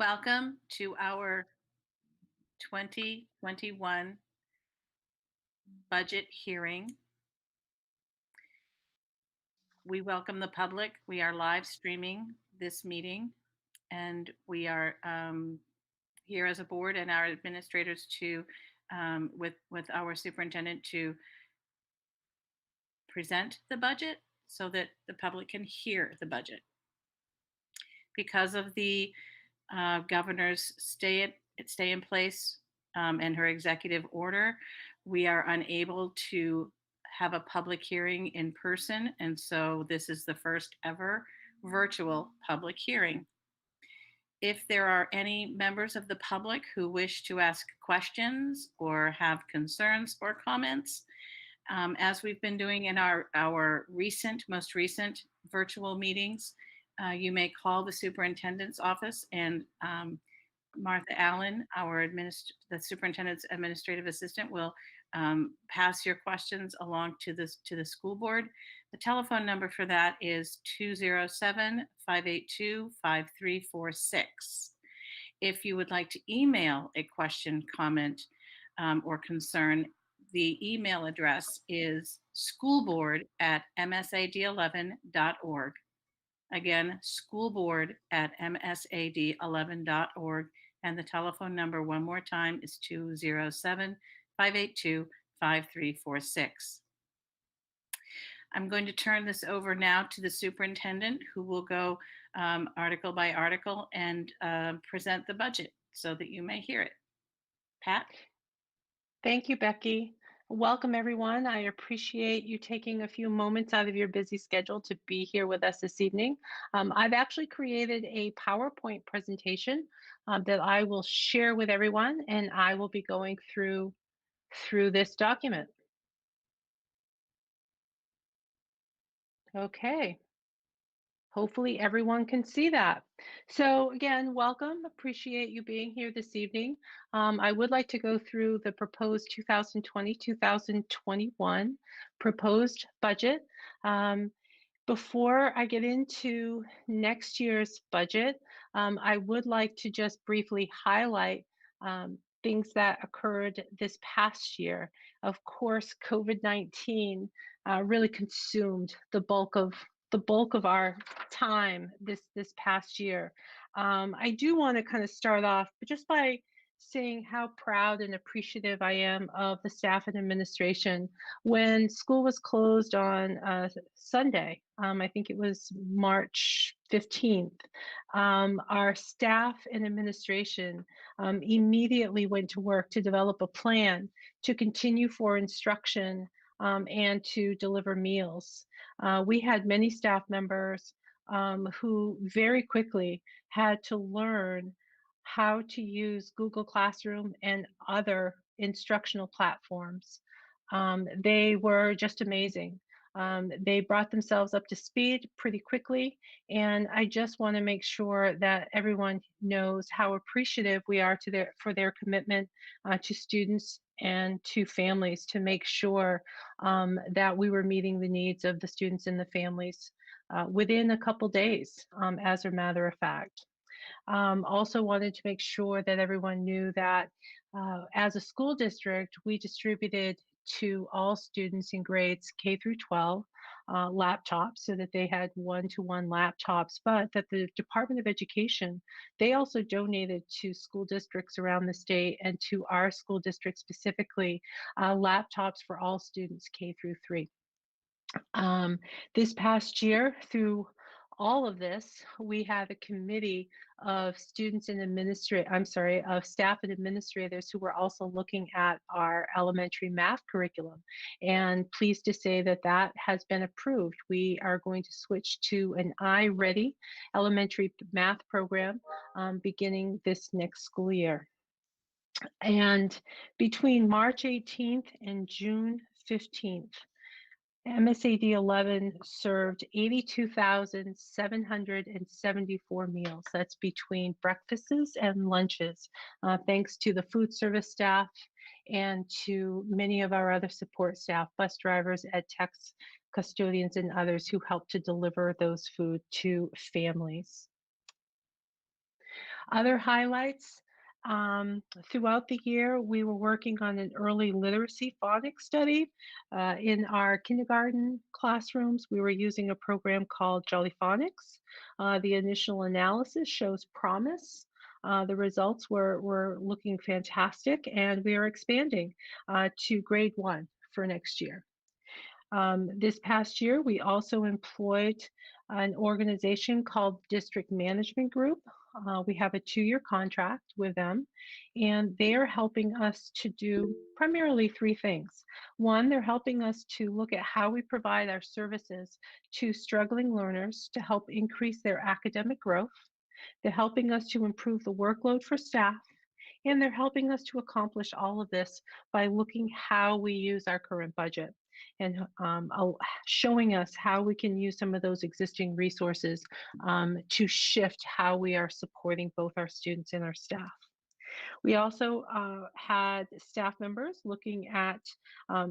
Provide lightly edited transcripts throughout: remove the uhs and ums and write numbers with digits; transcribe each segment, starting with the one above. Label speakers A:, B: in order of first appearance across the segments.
A: Welcome to our 2021 budget hearing. We welcome the public. We are live streaming this meeting, and we are here as a board and our administrators to, with our superintendent, to present the budget so that the public can hear the budget. Because of the governor's stay in place and her executive order, we are unable to have a public hearing in person, and so this is the first ever virtual public hearing. If there are any members of the public who wish to ask questions or have concerns or comments, as we've been doing in our most recent virtual meetings, you may call the superintendent's office, and Martha Allen, the superintendent's administrative assistant, will pass your questions along to the school board. The telephone number for that is 207-582-5346. If you would like to email a question, comment, or concern, the email address is schoolboard@msad11.org. Again, schoolboard@msad11.org. And the telephone number, one more time, is 207-582-5346. I'm going to turn this over now to the superintendent, who will go article by article and present the budget so that you may hear it. Pat?
B: Thank you, Becky. Welcome, everyone. I appreciate you taking a few moments out of your busy schedule to be here with us this evening. I've actually created a PowerPoint presentation that I will share with everyone, and I will be going through this document. Okay. Hopefully everyone can see that. So again, welcome. Appreciate you being here this evening. I would like to go through the proposed 2020-2021 proposed budget. Before I get into next year's budget, I would like to just briefly highlight things that occurred this past year. Of course, COVID-19 really consumed the bulk of our time this past year. I do want to kind of start off just by saying how proud and appreciative I am of the staff and administration. When school was closed on Sunday, I think it was March 15th, our staff and administration immediately went to work to develop a plan to continue for instruction and to deliver meals. We had many staff members who very quickly had to learn how to use Google Classroom and other instructional platforms. They were just amazing. They brought themselves up to speed pretty quickly, and I just want to make sure that everyone knows how appreciative we are for their commitment to students and to families, to make sure that we were meeting the needs of the students and the families within a couple days, as a matter of fact. Also wanted to make sure that everyone knew that as a school district, we distributed to all students in grades K through 12 laptops, so that they had one-to-one laptops, but that the Department of Education, they also donated to school districts around the state and to our school district specifically, laptops for all students K through 3. This past year, through all of this, we have a committee of students and of staff and administrators who were also looking at our elementary math curriculum. And pleased to say that that has been approved. We are going to switch to an iReady elementary math program beginning this next school year. And between March 18th and June 15th, MSAD 11 served 82,774 meals. That's between breakfasts and lunches, thanks to the food service staff and to many of our other support staff, bus drivers, ed techs, custodians, and others who helped to deliver those food to families. Other highlights, throughout the year, we were working on an early literacy phonics study. In our kindergarten classrooms, we were using a program called Jolly Phonics. The initial analysis shows promise. The results were looking fantastic, and we are expanding to grade one for next year. This past year, we also employed an organization called District Management Group. We have a 2-year contract with them, and they are helping us to do primarily three things. One, they're helping us to look at how we provide our services to struggling learners to help increase their academic growth. They're helping us to improve the workload for staff, and they're helping us to accomplish all of this by looking how we use our current budget and showing us how we can use some of those existing resources to shift how we are supporting both our students and our staff. We also had staff members looking at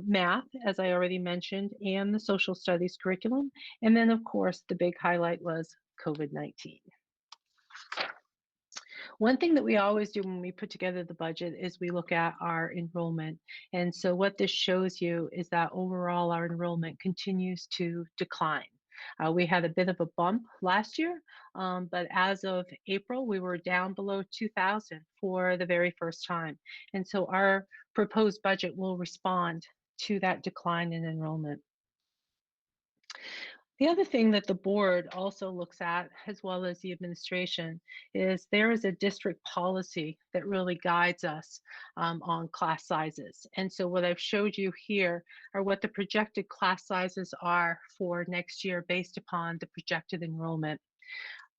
B: math, as I already mentioned, and the social studies curriculum. And then, of course, the big highlight was COVID-19. One thing that we always do when we put together the budget is we look at our enrollment. And so what this shows you is that overall our enrollment continues to decline. We had a bit of a bump last year, but as of April, we were down below 2,000 for the very first time. And so our proposed budget will respond to that decline in enrollment. The other thing that the board also looks at, as well as the administration, is there is a district policy that really guides us on class sizes. And so what I've showed you here are what the projected class sizes are for next year based upon the projected enrollment.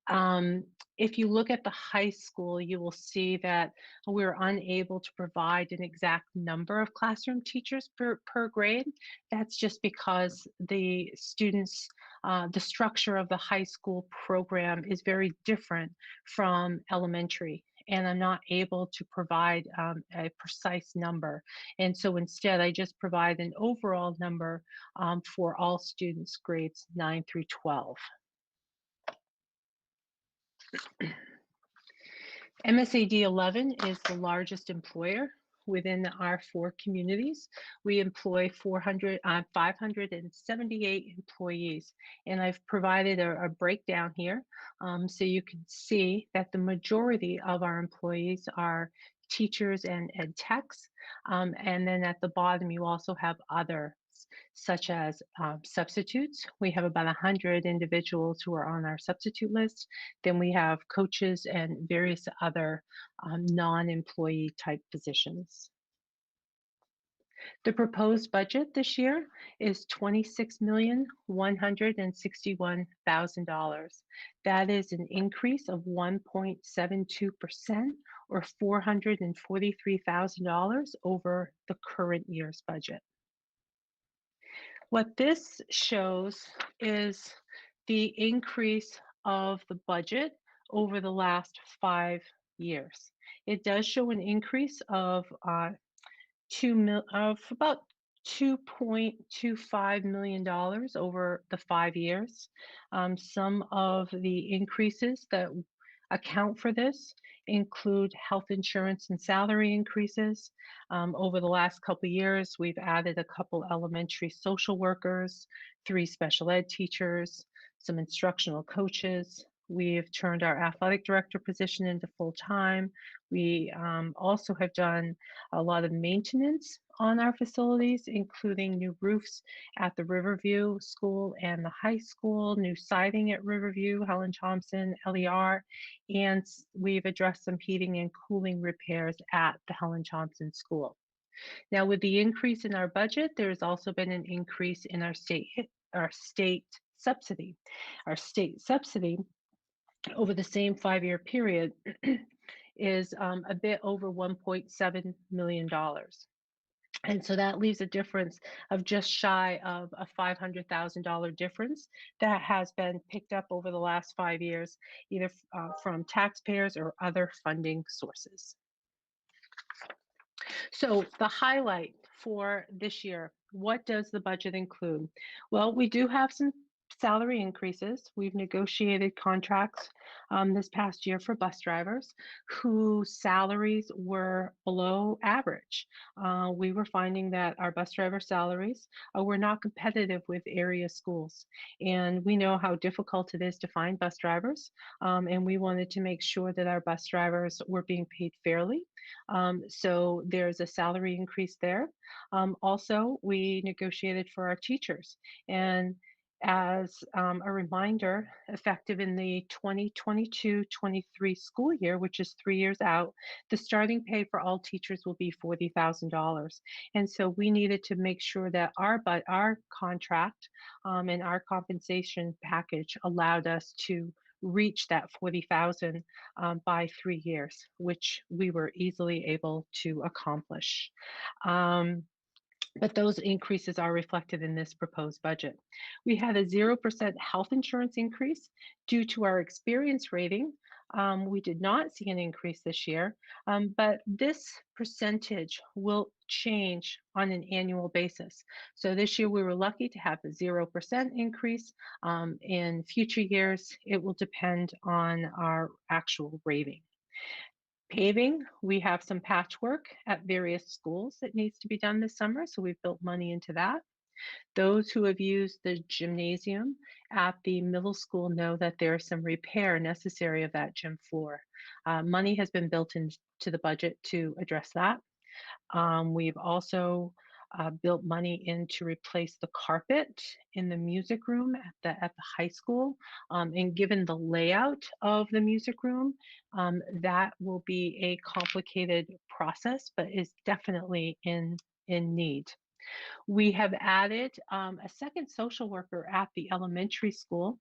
B: Um, if you look at the high school, you will see that we're unable to provide an exact number of classroom teachers per grade. That's just because the students, the structure of the high school program is very different from elementary. And I'm not able to provide a precise number. And so instead, I just provide an overall number for all students grades 9 through 12. MSAD 11 is the largest employer within our 4 communities. We employ 578 employees, and I've provided a breakdown here so you can see that the majority of our employees are teachers and ed techs. And then at the bottom, you also have others, such as substitutes. We have about 100 individuals who are on our substitute list. Then we have coaches and various other non-employee type positions. The proposed budget this year is $26,161,000. That is an increase of 1.72% or $443,000 over the current year's budget. What this shows is the increase of the budget over the last 5 years. It does show an increase of about $2.25 million over the 5 years. Some of the increases that account for this include health insurance and salary increases. Over the last couple of years, we've added a couple elementary social workers, 3 special ed teachers, some instructional coaches. We've turned our athletic director position into full time. We also have done a lot of maintenance on our facilities, including new roofs at the Riverview School and the high school, new siding at Riverview, Helen Thompson, LER, and we've addressed some heating and cooling repairs at the Helen Thompson School. Now, with the increase in our budget, there's also been an increase in our state subsidy. Our state subsidy over the same 5-year period is a bit over $1.7 million. And so that leaves a difference of just shy of a $500,000 difference that has been picked up over the last 5 years, either from taxpayers or other funding sources. So the highlight for this year, what does the budget include? Well, we do have some salary increases. We've negotiated contracts this past year for bus drivers whose salaries were below average. We were finding that our bus driver salaries were not competitive with area schools. And we know how difficult it is to find bus drivers. And we wanted to make sure that our bus drivers were being paid fairly. So there's a salary increase there. Also, we negotiated for our teachers. And as a reminder, effective in the 2022-23 school year, which is 3 years out, the starting pay for all teachers will be $40,000. And so we needed to make sure that our contract and our compensation package allowed us to reach that 40,000 by 3 years, which we were easily able to accomplish. Um, but those increases are reflected in this proposed budget. We had a 0% health insurance increase due to our experience rating. We did not see an increase this year, but this percentage will change on an annual basis. So this year we were lucky to have a 0% increase. In future years, it will depend on our actual rating. Paving, we have some patchwork at various schools that needs to be done this summer, so we've built money into that. Those who have used the gymnasium at the middle school know that there is some repair necessary of that gym floor. Money has been built into the budget to address that. We've also built money in to replace the carpet in the music room at the high school. And given the layout of the music room, that will be a complicated process, but is definitely in need. We have added a second social worker at the elementary schools.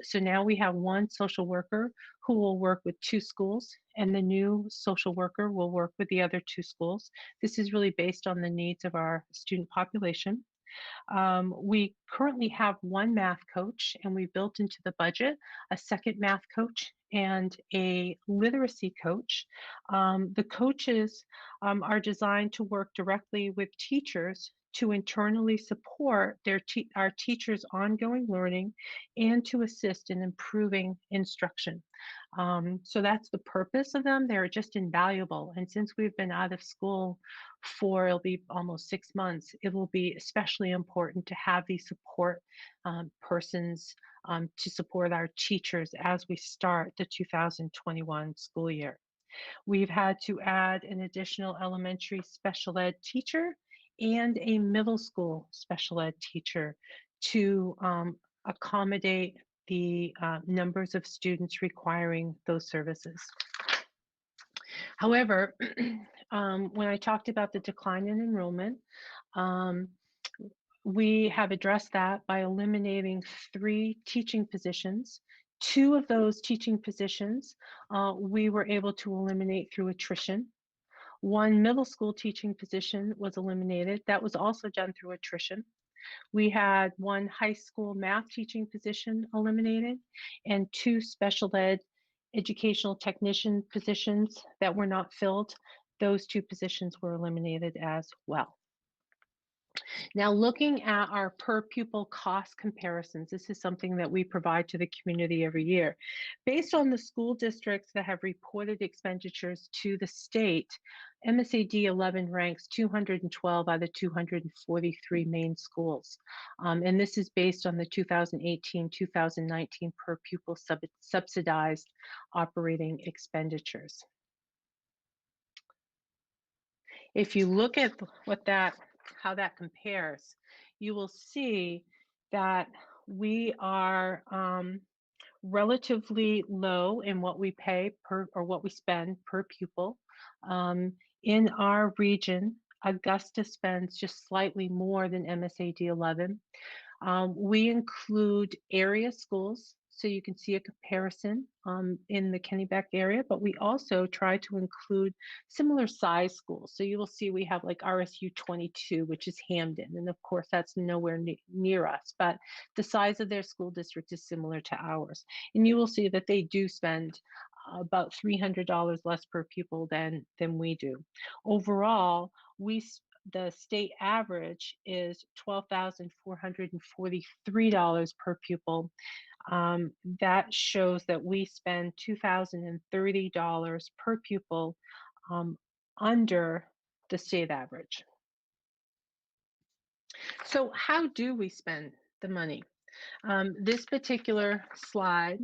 B: So now we have one social worker who will work with two schools, and the new social worker will work with the other two schools. This is really based on the needs of our student population. We currently have one math coach, and we built into the budget a second math coach and a literacy coach. The coaches are designed to work directly with teachers to internally support our teachers' ongoing learning and to assist in improving instruction. So that's the purpose of them. They're just invaluable. And since we've been out of school for it'll be almost 6 months, it will be especially important to have these support persons to support our teachers as we start the 2021 school year. We've had to add an additional elementary special ed teacher and a middle school special ed teacher to accommodate the numbers of students requiring those services. However, when I talked about the decline in enrollment, um, we have addressed that by eliminating 3 teaching positions. 2 of those teaching positions we were able to eliminate through attrition. One middle school teaching position was eliminated. That was also done through attrition. We had one high school math teaching position eliminated and 2 special ed educational technician positions that were not filled. Those 2 positions were eliminated as well. Now, looking at our per pupil cost comparisons, this is something that we provide to the community every year. Based on the school districts that have reported expenditures to the state, MSAD 11 ranks 212 out of 243 main schools. And this is based on the 2018-2019 per pupil subsidized operating expenditures. If you look at how that compares, you will see that we are relatively low in what we pay or what we spend per pupil. In our region, Augusta spends just slightly more than MSAD 11. We include area schools, so you can see a comparison in the Kennebec area, but we also try to include similar size schools. So you will see we have like RSU 22, which is Hamden, and of course that's nowhere near us, but the size of their school district is similar to ours. And you will see that they do spend about $300 less per pupil than we do. Overall, we The state average is $12,443 per pupil. That shows that we spend $2,030 per pupil um, under the state average. So, how do we spend the money? This particular slide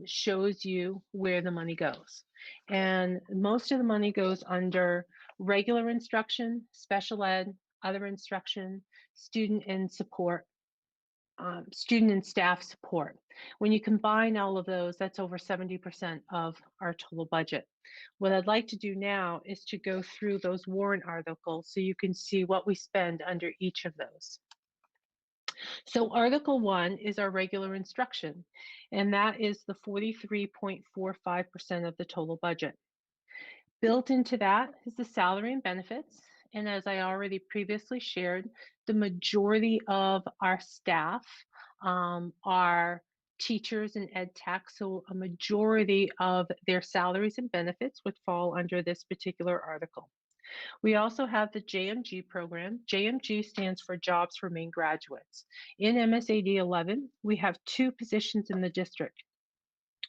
B: shows you where the money goes. And most of the money goes under regular instruction, special ed, other instruction, student and support, student and staff support. When you combine all of those, that's over 70% of our total budget. What I'd like to do now is to go through those warrant articles so you can see what we spend under each of those. So Article 1 is our regular instruction, and that is the 43.45% of the total budget. Built into that is the salary and benefits, and as I already previously shared, the majority of our staff are teachers and ed tech, so a majority of their salaries and benefits would fall under this particular article. We also have the JMG program. JMG stands for Jobs for Maine Graduates. In MSAD 11, we have 2 positions in the district.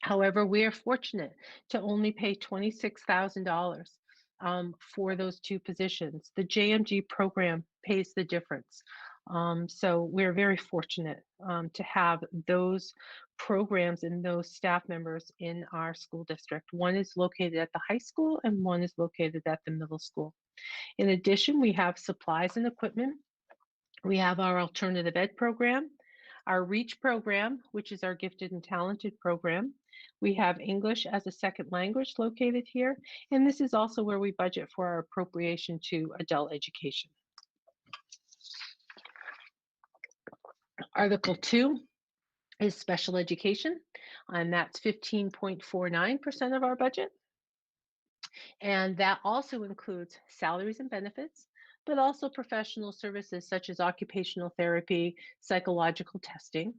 B: However, we are fortunate to only pay $26,000 for those 2 positions. The JMG program pays the difference. So we're very fortunate to have those programs and those staff members in our school district. One is located at the high school and one is located at the middle school. In addition, we have supplies and equipment. We have our alternative ed program, our REACH program, which is our gifted and talented program. We have English as a second language located here, and this is also where we budget for our appropriation to adult education. Article 2 is special education, and that's 15.49% of our budget. And that also includes salaries and benefits, but also professional services such as occupational therapy, psychological testing.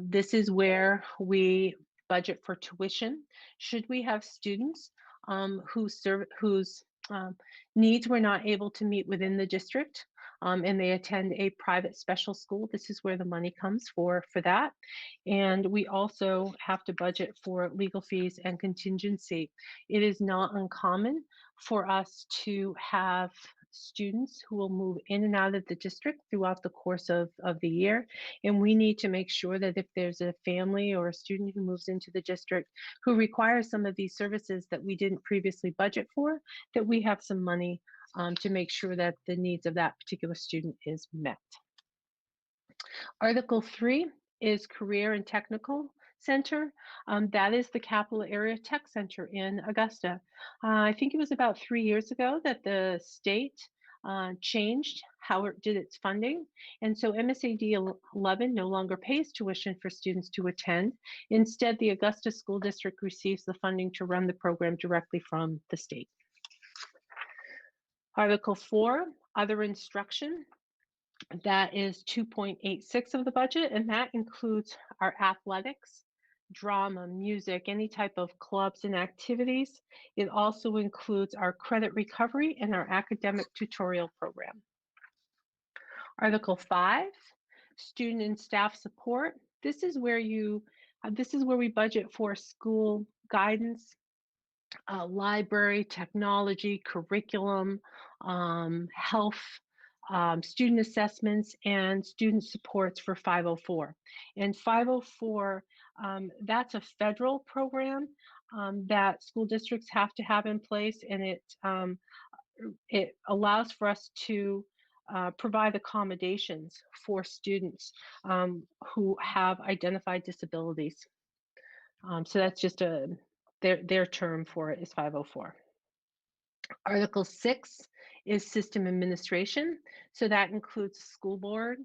B: This is where we budget for tuition. Should we have students whose needs were not able to meet within the district, and they attend a private special school, this is where the money comes for that. And we also have to budget for legal fees and contingency. It is not uncommon for us to have students who will move in and out of the district throughout the course of the year. And we need to make sure that if there's a family or a student who moves into the district who requires some of these services that we didn't previously budget for, that we have some money to make sure that the needs of that particular student is met. Article 3 is Career and Technical Center. That is the Capital Area Tech Center in Augusta. I think it was about 3 years ago that the state changed how it did its funding. And so MSAD 11 no longer pays tuition for students to attend. Instead, the Augusta School District receives the funding to run the program directly from the state. Article 4, Other Instruction. That is 2.86 of the budget, and that includes our athletics, drama, music, any type of clubs and activities. It also includes our credit recovery and our academic tutorial program. Article 5, student and staff support. This is where we budget for school guidance, library, technology, curriculum, health, student assessments, and student supports for 504. And 504, that's a federal program that school districts have to have in place, and it allows for us to provide accommodations for students who have identified disabilities. So that's just their term for it is 504. Article 6 is system administration. So that includes school board,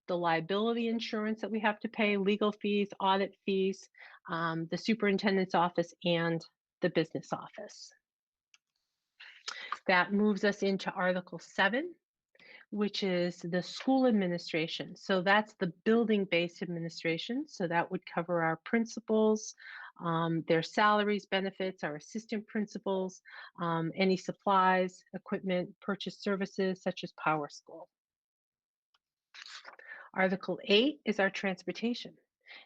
B: the liability insurance that we have to pay, legal fees, audit fees, the superintendent's office, and the business office. That moves us into Article 7, which is the school administration. So that's the building-based administration. So that would cover our principals, their salaries, benefits, our assistant principals, any supplies, equipment, purchase services such as Power School. Article 8 is our transportation.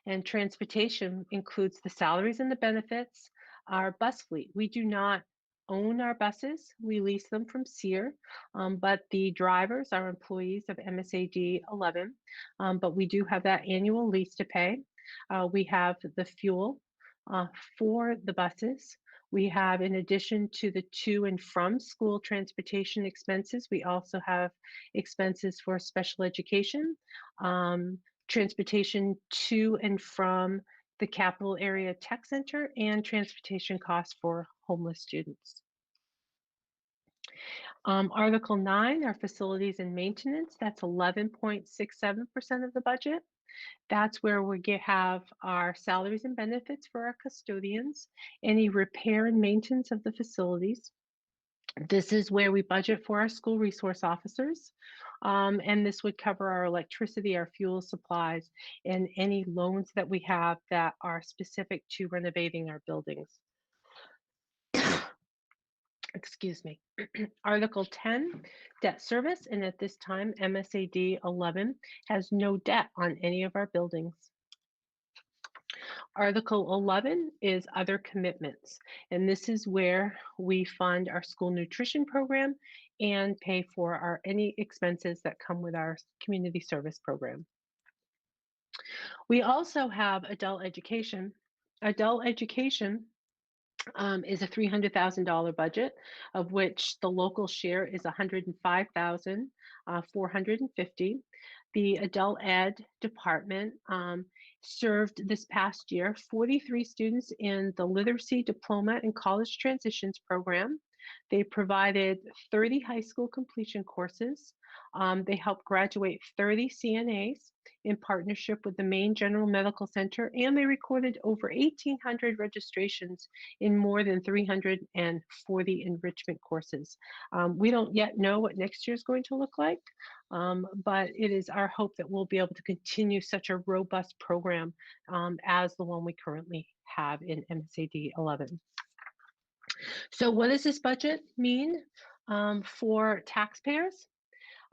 B: And transportation includes the salaries and the benefits, our bus fleet. We do not own our buses, we lease them from SEER, but the drivers are employees of MSAD 11, but we do have that annual lease to pay. We have the fuel uh, for the buses. We have, in addition to the to and from school transportation expenses, we also have expenses for special education, um, transportation to and from the Capital Area Tech Center, and transportation costs for homeless students. Article 9, our facilities and maintenance, that's 11.67% of the budget. That's where we have our salaries and benefits for our custodians, any repair and maintenance of the facilities. This is where we budget for our school resource officers. And this would cover our electricity, our fuel supplies, and any loans that we have that are specific to renovating our buildings. Excuse me. Article 10, debt service, and at this time, MSAD 11 has no debt on any of our buildings. Article 11 is other commitments, and this is where we fund our school nutrition program and pay for our any expenses that come with our community service program. We also have adult education. Adult education is a $300,000 budget, of which the local share is $105,450. The adult ed department served this past year 43 students in the literacy diploma and college transitions program. They provided 30 high school completion courses. They helped graduate 30 CNAs in partnership with the Maine General Medical Center, and they recorded over 1,800 registrations in more than 340 enrichment courses. We don't yet know what next year is going to look like, but it is our hope that we'll be able to continue such a robust program as the one we currently have in MSAD 11. So what does this budget mean for taxpayers?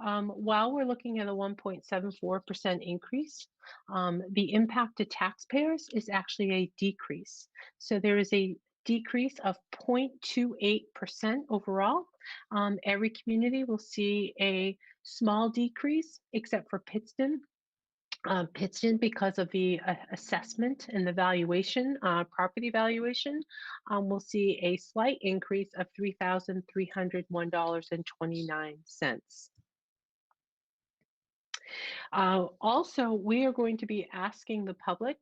B: While we're looking at a 1.74% increase, the impact to taxpayers is actually a decrease. So there is a decrease of 0.28% overall. Every community will see a small decrease except for Pittston. Pittston, because of the assessment and the valuation, property valuation, will see a slight increase of $3,301.29. Also, we are going to be asking the public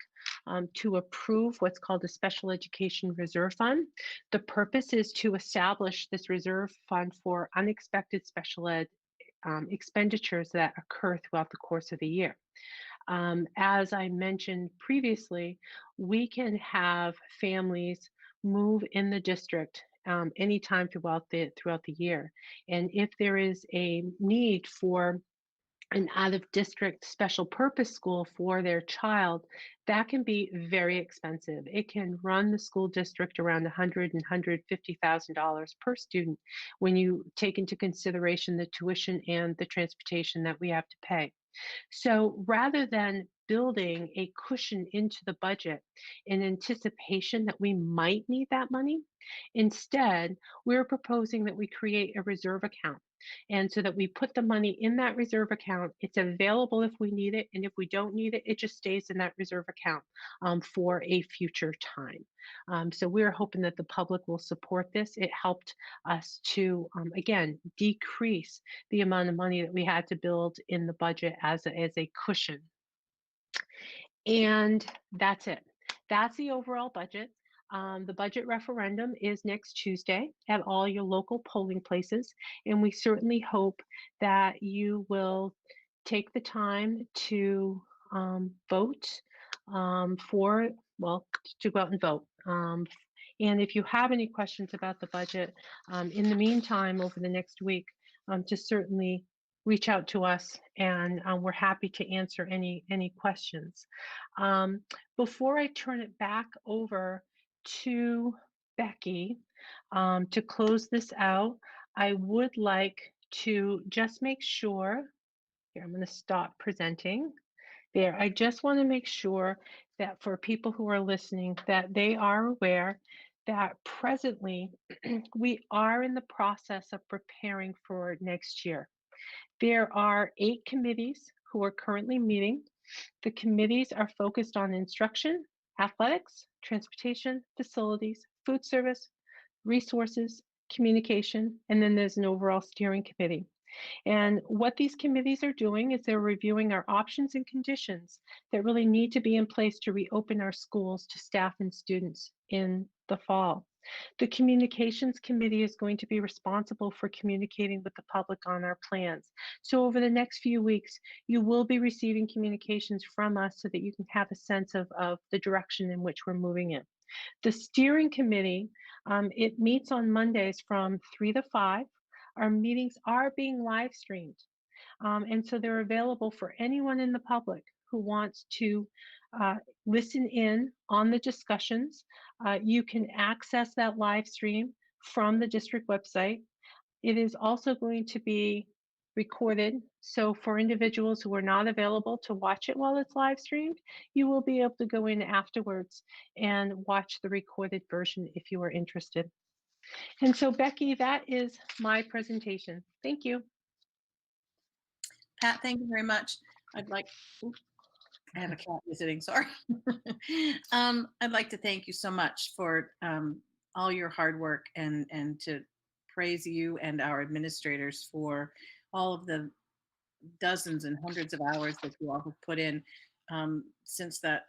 B: to approve what's called a Special Education Reserve Fund. The purpose is to establish this reserve fund for unexpected special ed expenditures that occur throughout the course of the year. As I mentioned previously, we can have families move in the district anytime throughout the year. And if there is a need for an out-of-district special purpose school for their child, that can be very expensive. It can run the school district around $100,000 and $150,000 per student when you take into consideration the tuition and the transportation that we have to pay. So rather than building a cushion into the budget in anticipation that we might need that money, instead, we're proposing that we create a reserve account. And so that we put the money in that reserve account, it's available if we need it. And if we don't need it, it just stays in that reserve account for a future time. So we're hoping that the public will support this. It helped us to, again, decrease the amount of money that we had to build in the budget as a cushion. And that's it. That's the overall budget. The budget referendum is next Tuesday at all your local polling places, and we certainly hope that you will take the time to vote to go out and vote. And if you have any questions about the budget, in the meantime, over the next week, to certainly reach out to us, and we're happy to answer any questions. Before I turn it back over to Becky, to close this out, I would like to just make sure, here, I'm going to stop presenting. There, I just want to make sure that for people who are listening, that they are aware that presently we are in the process of preparing for next year. There are 8 committees who are currently meeting. The committees are focused on instruction, athletics, transportation, facilities, food service, resources, communication, and then there's an overall steering committee. And what these committees are doing is they're reviewing our options and conditions that really need to be in place to reopen our schools to staff and students in the fall. The communications committee is going to be responsible for communicating with the public on our plans. So over the next few weeks, you will be receiving communications from us so that you can have a sense of the direction in which we're moving in. The steering committee, it meets on Mondays from 3 to 5. Our meetings are being live streamed. And so they're available for anyone in the public who wants to uh, listen in on the discussions. You can access that live stream from the district website. It is also going to be recorded. So for individuals who are not available to watch it while it's live streamed, you will be able to go in afterwards and watch the recorded version if you are interested. And so Becky, that is my presentation. Thank you.
A: Pat, thank you very much. I'd like, I have a cat visiting, sorry. I'd like to thank you so much for all your hard work and to praise you and our administrators for all of the dozens and hundreds of hours that you all have put in since that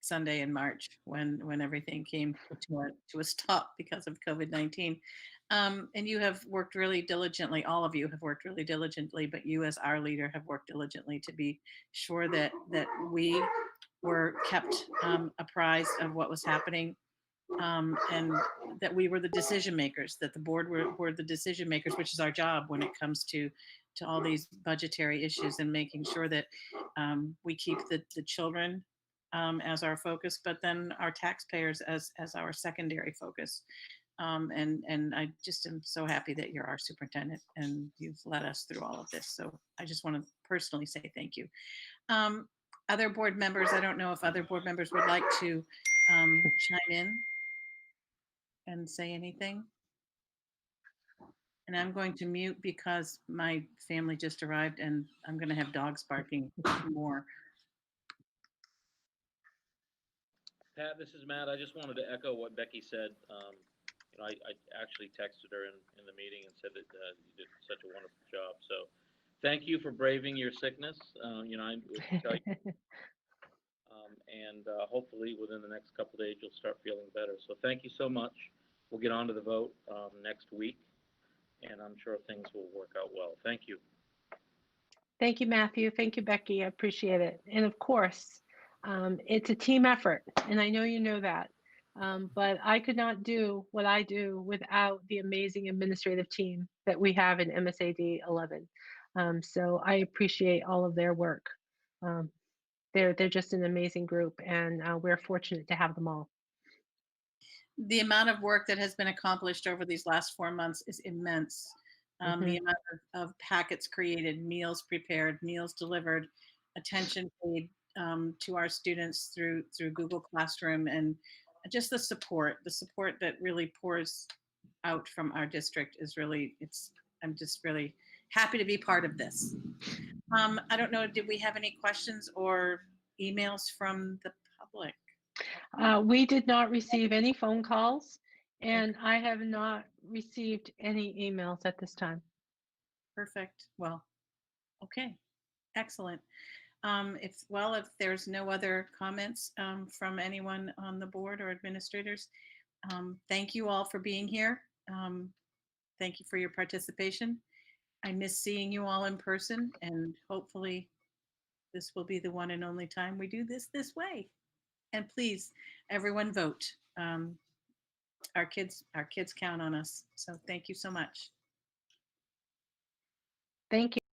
A: Sunday in March when everything came to a stop because of COVID-19. And you have worked really diligently. All of you have worked really diligently, but you as our leader have worked diligently to be sure that we were kept apprised of what was happening, and that we were the decision makers, that the board were the decision makers, which is our job when it comes to all these budgetary issues and making sure that we keep the children as our focus, but then our taxpayers as our secondary focus. And I just am so happy that you're our superintendent and you've led us through all of this. So I just want to personally say thank you. Other board members, I don't know if other board members would like to chime in and say anything. And I'm going to mute because my family just arrived and I'm going to have dogs barking more.
C: Pat, this is Matt. I just wanted to echo what Becky said. I actually texted her in the meeting and said that you did such a wonderful job. So thank you for braving your sickness. I will tell you, and hopefully within the next couple of days you'll start feeling better. So thank you so much. We'll get on to the vote next week, and I'm sure things will work out well. Thank you.
B: Thank you, Matthew. Thank you, Becky. I appreciate it. And of course, it's a team effort, and I know you know that. But I could not do what I do without the amazing administrative team that we have in MSAD 11. So I appreciate all of their work. They're just an amazing group, and we're fortunate to have them all.
A: The amount of work that has been accomplished over these last 4 months is immense. The amount of packets created, meals prepared, meals delivered, attention paid to our students through Google Classroom, and just the support that really pours out from our district is really, I'm just really happy to be part of this. I don't know, did we have any questions or emails from the public?
B: We did not receive any phone calls, and I have not received any emails at this time.
A: Perfect. Well, okay, excellent. If there's no other comments from anyone on the board or administrators, thank you all for being here. Thank you for your participation. I miss seeing you all in person, and hopefully this will be the one and only time we do this way. And please, everyone vote. Our kids count on us. So thank you so much.
B: Thank you.